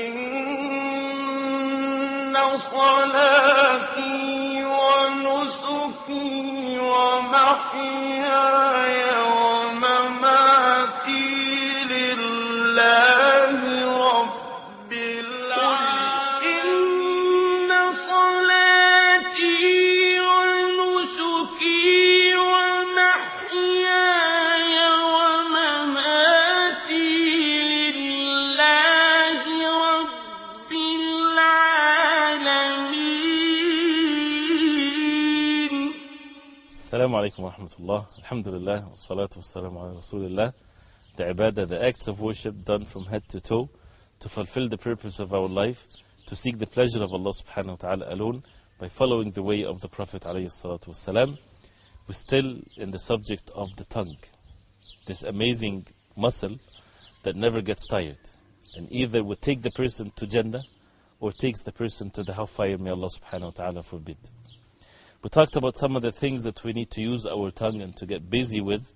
إِنَّ صَلَاتِي وَنُسُكِي وَمَحْيَايَ وَمَمَاتِي لِلَّهِ رَبِّ الْعَالَمِينَ إِنَّ صَلَاتِي وَنُسُكِي وَمَحْيَايَ وَمَمَاتِي لِلَّهِ رَبِّ الْعَالَمِينَ. Assalamu alaikum wa rahmatullah. Alhamdulillah, wassalatu wassalamu ala rasulillah. The ibadah, the acts of worship done from head to toe to fulfill the purpose of our life, to seek the pleasure of Allah subhanahu wa ta'ala alone by following the way of the Prophet alayhi salatu wassalam. We're still in the subject of the tongue, this amazing muscle that never gets tired and either would take the person to Jannah or takes the person to the hellfire. May Allah subhanahu wa ta'ala forbid. We talked about some of the things that we need to use our tongue and to get busy with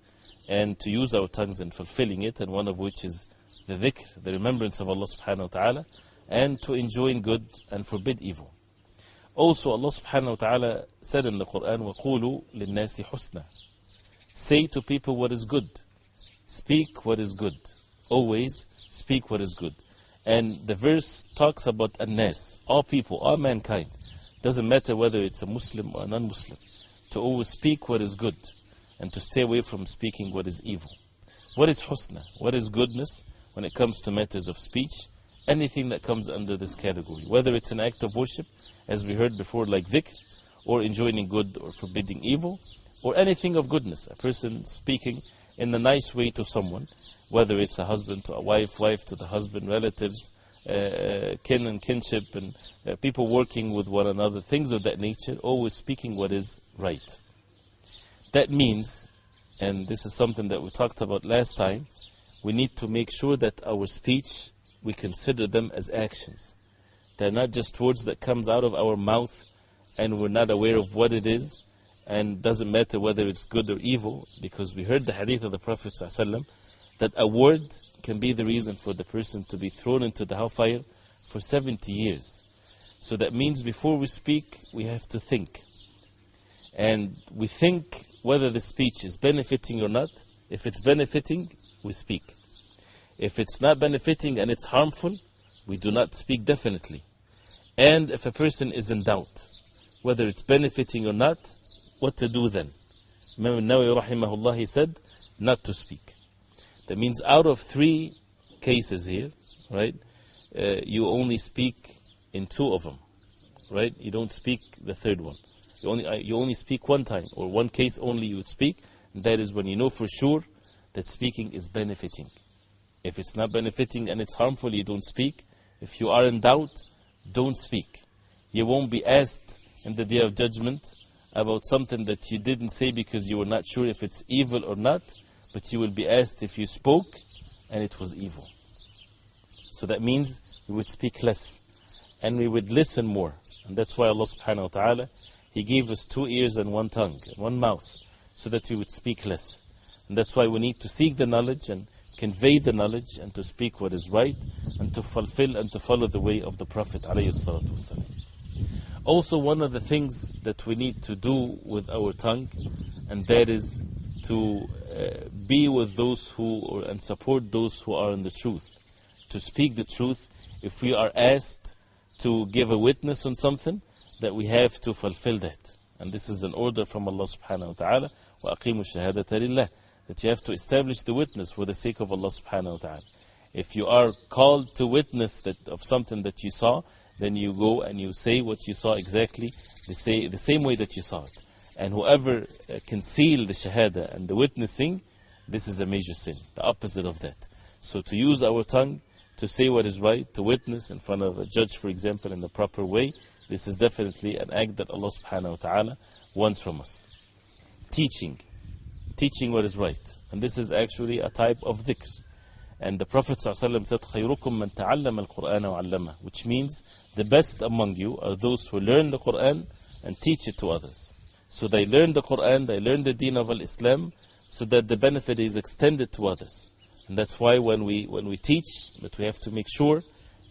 and to use our tongues in fulfilling it, and one of which is the dhikr, the remembrance of Allah subhanahu wa ta'ala, and to enjoin good and forbid evil. Also Allah subhanahu wa ta'ala said in the Quran, وَقُولُوا لِلنَّاسِ حُسْنًا. Say to people what is good. Speak what is good. Always speak what is good. And the verse talks about an-nas, all people, all mankind. Doesn't matter whether it's a Muslim or a non-Muslim, to always speak what is good and to stay away from speaking what is evil. What is husna? What is goodness when it comes to matters of speech? Anything that comes under this category, whether it's an act of worship, as we heard before, like dhikr, or enjoining good or forbidding evil, or anything of goodness, a person speaking in a nice way to someone, whether it's a husband to a wife, wife to the husband, relatives, kin and kinship, and people working with one another, things of that nature, always speaking what is right. That means, and this is something that we talked about last time, we need to make sure that our speech, we consider them as actions. They're not just words that comes out of our mouth and we're not aware of what it is, and doesn't matter whether it's good or evil, because we heard the hadith of the Prophet ﷺ that a word can be the reason for the person to be thrown into the hellfire for 70 years. So that means before we speak, we have to think. And we think whether the speech is benefiting or not. If it's benefiting, we speak. If it's not benefiting and it's harmful, we do not speak definitely. And if a person is in doubt, whether it's benefiting or not, what to do then? Imam al-Nawawi rahimahullah, he said, not to speak. That means out of 3 cases here, right, you only speak in 2 of them, right? You don't speak the 3rd one. You only speak 1 time, or 1 case only you would speak, and that is when you know for sure that speaking is benefiting. If it's not benefiting and it's harmful, you don't speak. If you are in doubt, don't speak. You won't be asked in the Day of Judgment about something that you didn't say because you were not sure if it's evil or not, but you will be asked if you spoke and it was evil. So that means we would speak less and we would listen more. And that's why Allah subhanahu wa ta'ala, He gave us 2 ears and 1 tongue, and 1 mouth, so that we would speak less. And that's why we need to seek the knowledge and convey the knowledge and to speak what is right and to fulfill and to follow the way of the Prophet alayhi salatu wasalam. Also, one of the things that we need to do with our tongue, and that is to be with those who, and support those who are in the truth. To speak the truth. If we are asked to give a witness on something, that we have to fulfill that. And this is an order from Allah subhanahu wa ta'ala, وَأَقِيمُوا الشَّهَادَةَ لِلَّهِ, that you have to establish the witness for the sake of Allah subhanahu wa ta'ala. If you are called to witness that of something that you saw, then you go and you say what you saw exactly the same way that you saw it. And whoever conceal the shahada and the witnessing, this is a major sin, the opposite of that. So to use our tongue to say what is right, to witness in front of a judge, for example, in the proper way, this is definitely an act that Allah subhanahu wa ta'ala wants from us. Teaching what is right. And this is actually a type of dhikr. And the Prophet ﷺ said, خَيْرُكُمْ مَنْ تَعَلَّمَ الْقُرْآنَ وَعَلَّمَهُ, which means the best among you are those who learn the Qur'an and teach it to others. So they learn the Qur'an, they learn the deen of Islam, so that the benefit is extended to others. And that's why when we teach, but we have to make sure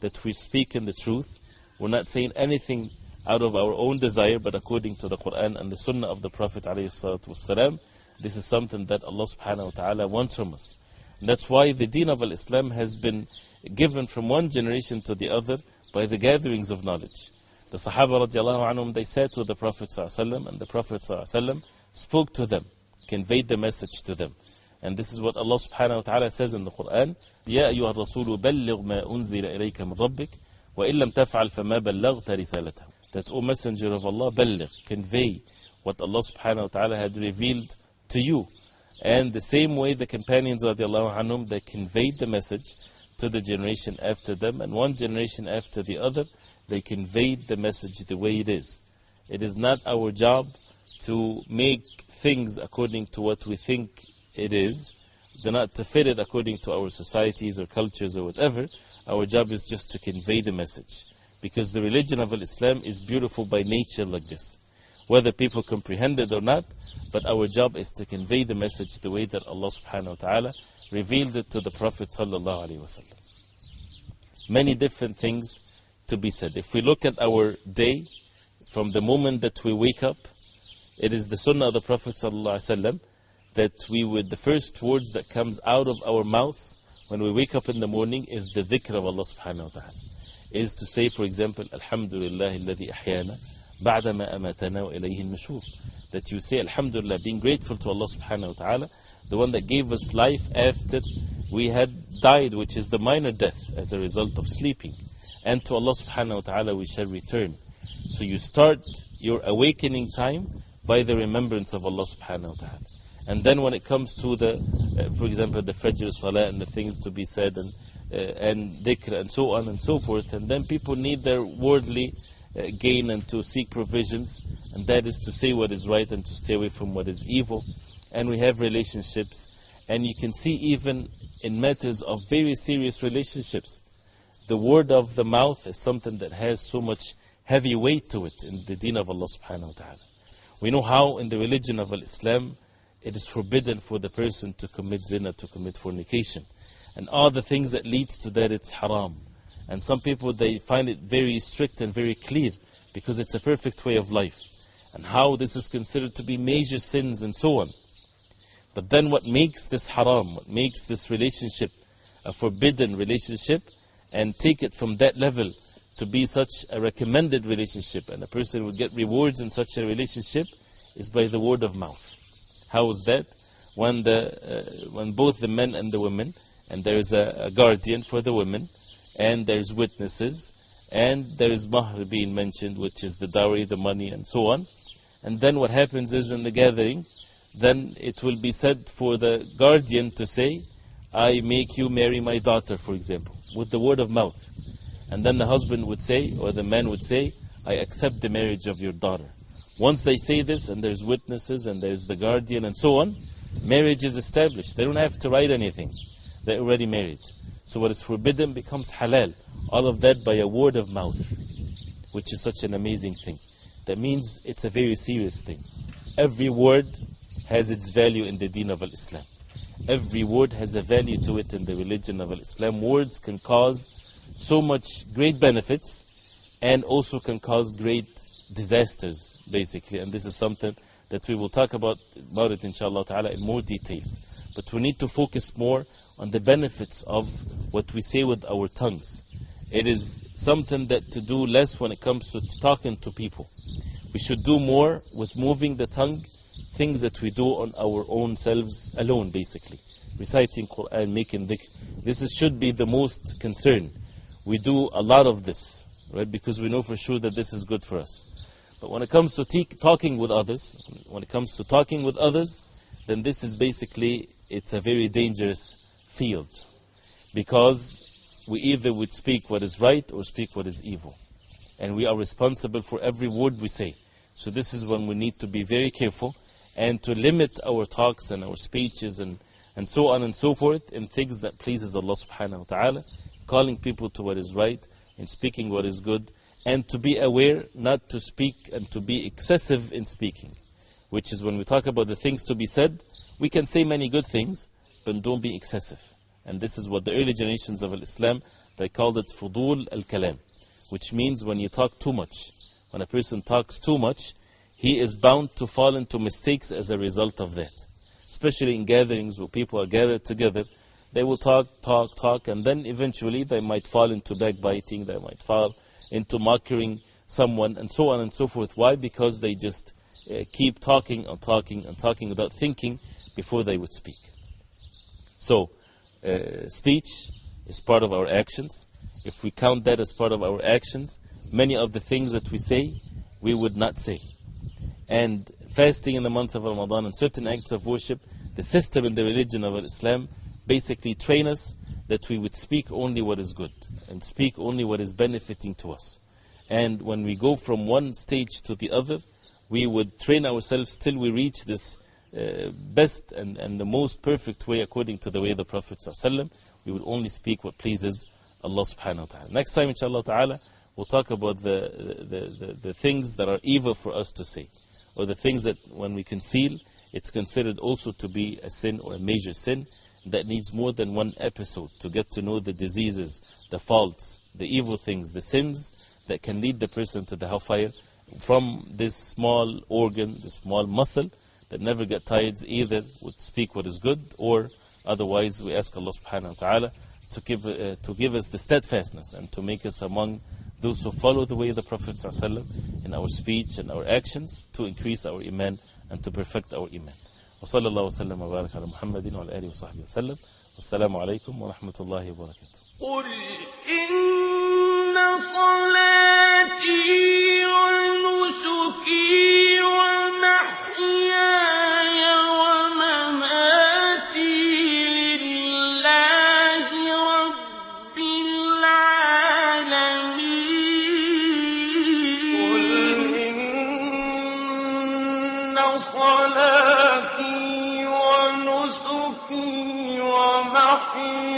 that we speak in the truth. We're not saying anything out of our own desire, but according to the Qur'an and the Sunnah of the Prophet ﷺ. This is something that Allah subhanahu wa ta'ala wants from us. And that's why the deen of Islam has been given from one generation to the other by the gatherings of knowledge. The Sahaba radiallahu anhum, they sat with the Prophet ﷺ, and the Prophet ﷺ spoke to them, conveyed the message to them. And this is what Allah subhanahu wa ta'ala says in the Qur'an, يَا أَيُّهَا الرَّسُولُ بَلِّغْ مَا أُنزِلَ إِلَيْكَ مِنْ رَبِّكَ وَإِن لَمْ تَفْعَلْ فَمَا بَلَّغْتَ رِسَالَتَهُ. That, O Messenger of Allah, بَلِّغْ, convey what Allah subhanahu wa ta'ala had revealed to you. And the same way the companions radiallahu anhum, they conveyed the message to the generation after them, and one generation after the other, they conveyed the message the way it is. It is not our job to make things according to what we think it is, not to fit it according to our societies or cultures or whatever. Our job is just to convey the message. Because the religion of Islam is beautiful by nature like this. Whether people comprehend it or not, but our job is to convey the message the way that Allah subhanahu wa ta'ala revealed it to the Prophet sallallahu alaihi wasallam. Many different things to be said. If we look at our day, from the moment that we wake up, it is the sunnah of the Prophet sallallahu alaihi wasallam that the first words that comes out of our mouths when we wake up in the morning is the dhikr of Allah subhanahu wa ta'ala. Is to say, for example, Alhamdulillah alladhi ahyana ba'dama amatana wa ilayhi al-nushur. That you say Alhamdulillah, being grateful to Allah subhanahu wa ta'ala, the one that gave us life after we had died, which is the minor death as a result of sleeping. And to Allah subhanahu wa ta'ala we shall return. So you start your awakening time by the remembrance of Allah subhanahu wa ta'ala. And then when it comes to for example, the Fajr Salah and the things to be said and dhikr and so on and so forth, and then people need their worldly gain and to seek provisions, and that is to say what is right and to stay away from what is evil. And we have relationships, and you can see even in matters of very serious relationships, the word of the mouth is something that has so much heavy weight to it in the deen of Allah subhanahu wa ta'ala. We know how in the religion of Islam it is forbidden for the person to commit zina, to commit fornication. And all the things that leads to that, it's haram. And some people, they find it very strict and very clear because it's a perfect way of life. And how this is considered to be major sins and so on. But then what makes this haram, what makes this relationship a forbidden relationship, and take it from that level to be such a recommended relationship, and a person will get rewards in such a relationship, is by the word of mouth. How is that? When both the men and the women, and there is a guardian for the women, and there's witnesses, and there is mahr being mentioned, which is the dowry, the money, and so on. And then what happens is in the gathering, then it will be said for the guardian to say, I make you marry my daughter, for example, with the word of mouth. And then the husband would say, or the man would say, I accept the marriage of your daughter. Once they say this, and there's witnesses, and there's the guardian, and so on, marriage is established. They don't have to write anything. They're already married. So what is forbidden becomes halal. All of that by a word of mouth, which is such an amazing thing. That means it's a very serious thing. Every word has its value in the deen of Islam. Every word has a value to it in the religion of Islam. Words can cause so much great benefits and also can cause great disasters, basically. And this is something that we will talk about it, inshallah ta'ala, in more details. But we need to focus more on the benefits of what we say with our tongues. It is something that to do less when it comes to talking to people. We should do more with moving the tongue, things that we do on our own selves alone, basically. Reciting Qur'an, making dhikr. Should be the most concern. We do a lot of this, right? Because we know for sure that this is good for us. But when it comes to talking with others, then this is basically, it's a very dangerous field. Because we either would speak what is right or speak what is evil. And we are responsible for every word we say. So this is when we need to be very careful and to limit our talks and our speeches and so on and so forth in things that pleases Allah subhanahu wa ta'ala, calling people to what is right and speaking what is good, and to be aware not to speak and to be excessive in speaking, which is when we talk about the things to be said, we can say many good things, but don't be excessive. And this is what the early generations of Islam, They called it fudul al-kalam, which means when you talk too much. When a person talks too much, he is bound to fall into mistakes as a result of that. Especially in gatherings where people are gathered together, they will talk, and then eventually they might fall into backbiting, they might fall into mocking someone, and so on and so forth. Why? Because they just keep talking and talking and talking without thinking before they would speak. So, speech is part of our actions. If we count that as part of our actions, many of the things that we say, we would not say. And fasting in the month of Ramadan and certain acts of worship, the system in the religion of Islam basically train us that we would speak only what is good and speak only what is benefiting to us. And when we go from one stage to the other, we would train ourselves till we reach this best and the most perfect way according to the way of the Prophet ﷺ. We would only speak what pleases Allah subhanahu wa ta'ala. Next time, inshallah ta'ala, we'll talk about the things that are evil for us to say, or the things that when we conceal, it's considered also to be a sin or a major sin that needs more than one episode to get to know the diseases, the faults, the evil things, the sins that can lead the person to the hellfire from this small organ, this small muscle that never get tired, either would speak what is good, or otherwise we ask Allah subhanahu wa ta'ala to give us the steadfastness and to make us among those who follow the way of the Prophet ﷺ in our speech and our actions, to increase our iman and to perfect our iman. وصلى الله وسلم وبارك على محمد وعلى آله وصحبه وسلم. والسلام عليكم ورحمة الله وبركاته. قل إن صلاتي ونسكي ومحياي ومماتي لله رب العالمين. قل إن صلاتي ونسكي ومحياي